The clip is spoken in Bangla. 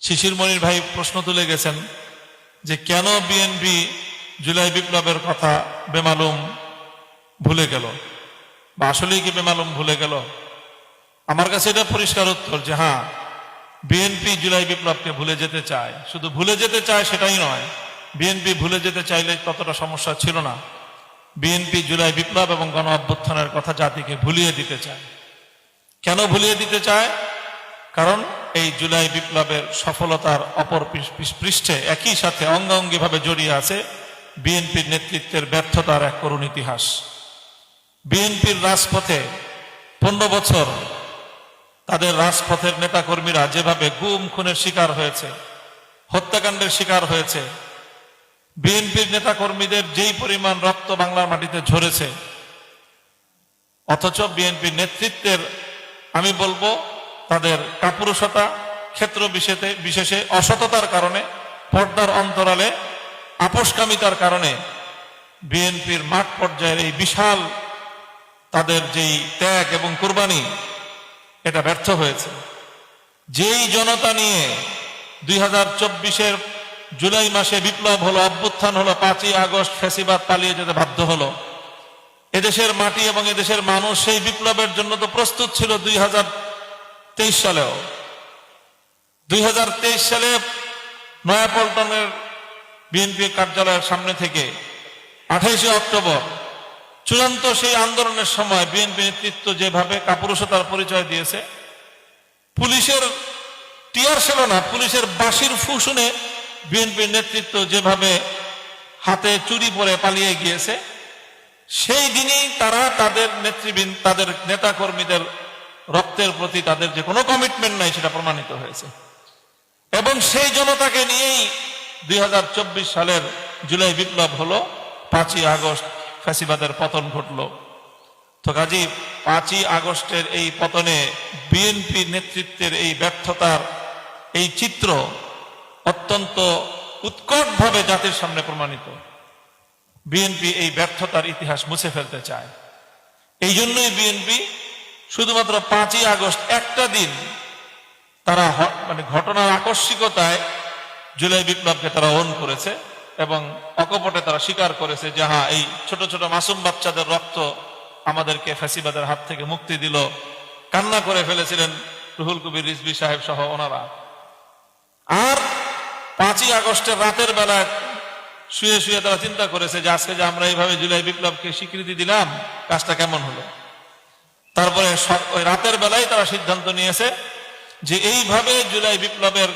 শিশির মনির ভাই প্রশ্ন তুলে গেছেন যে কেন বিএনপি জুলাই বিপ্লবের কথা বেমালুম ভুলে গেল, বা আসলেই কি বেমালুম ভুলে গেল? আমার কাছে এটা পরিষ্কার উত্তর যে হ্যাঁ, বিএনপি জুলাই বিপ্লবকে ভুলে যেতে চায়। শুধু ভুলে যেতে চায় সেটাই নয়, বিএনপি ভুলে যেতে চাইলে ততটা সমস্যা ছিল না। বিএনপি জুলাই বিপ্লব এবং গণ অভ্যুত্থানের কথা জাতিকে ভুলিয়ে দিতে চায়। কেন ভুলিয়ে দিতে চায়? কারণ এই জুলাই বিপ্লবের সফলতার অপর পৃষ্ঠে একই সাথে অঙ্গাঙ্গিভাবে জড়িয়ে আছে বিএনপির নেতৃত্বের ব্যর্থতার এক করুণ ইতিহাস। বিএনপির রাজপথে 15 বছর তাদের রাজপথের নেতাকর্মীরা যেভাবে গুম খুনের শিকার হয়েছে, হত্যাকাণ্ডের শিকার হয়েছে, বিএনপির নেতাকর্মীদের যেই পরিমাণ রক্ত বাংলার মাটিতে ঝরেছে, অথচ বিএনপির নেতৃত্বের আমি বলবো তাদের কাপুরুষতা, ক্ষেত্র বিশেষে অসততার কারণে, পর্দার অন্তরালে আপোষকামিতার কারণে বিএনপির মাঠ পর্যায়ের এই বিশাল তাদের যেই ত্যাগ এবং কুরবানি, এটা ব্যর্থ হয়েছে। যেই জনতা নিয়ে 2024-এর জুলাই মাসে বিপ্লব হলো, অভ্যুত্থান হলো, 5ই আগস্ট ফ্যাসিবাদ পালিয়ে যেতে বাধ্য হলো, এদেশের মাটি এবং এদেশের মানুষ সেই বিপ্লবের জন্য তো প্রস্তুত ছিল 2023 সালেও। 2023 সালে নয়াপল্টনের বিএনপি কার্যালয়ের সামনে থেকে 28শে অক্টোবর চূড়ান্ত সেই আন্দোলনের সময় বিএনপি নেতৃত্ব যেভাবে কাপুরুষতার পরিচয় দিয়েছে, পুলিশের টিয়ার ছিল না, পুলিশের বাঁশির ফু শুনে বিএনপির নেতৃত্ব যেভাবে হাতে চুরি পরে পালিয়ে গিয়েছে, সেই দিনই তারা তাদের নেতৃবৃন্দ, তাদের নেতা কর্মীদের রক্তের প্রতি তাদের যে কোনো কমিটমেন্ট নাই সেটা প্রমাণিত হয়েছে। এবং সেই জনতাকে নিয়েই 2024 সালের জুলাই বিপ্লব হলো, 5ই আগস্ট ফ্যাসিবাদের পতন ঘটলো। তো কাজী 5ই আগস্টের এই পতনে বিএনপি নেতৃত্বের এই ব্যর্থতার এই চিত্র অত্যন্ত উৎকটভাবে জাতির সামনে প্রমাণিত। বিএনপি এই ব্যর্থতার ইতিহাস মুছে ফেলতে চায়। এই জন্যই বিএনপি শুধুমাত্র 5ই আগস্ট একটা দিন তারা ঘটনার আকস্মিকতায় জুলাই বিপ্লবকে তারা অন করেছে এবং অকপটে তারা স্বীকার করেছে যে হ্যাঁ, এই ছোট ছোট মাসুম বাচ্চাদের রক্ত আমাদেরকে ফ্যাসিবাদের হাত থেকে মুক্তি দিল। কান্না করে ফেলেছিলেন রুহুল কবির রিজভী সাহেব সহ ওনারা। আর 5ই আগস্টের রাতের বেলায় শুয়ে শুয়ে তারা চিন্তা করেছে যে আজকে যে আমরা এইভাবে জুলাই বিপ্লবকে স্বীকৃতি দিলাম, কাজটা কেমন হলো। তারপরে ওই রাতের বেলায় তারা সিদ্ধান্ত নিয়েছে যে এইভাবে জুলাই বিপ্লবের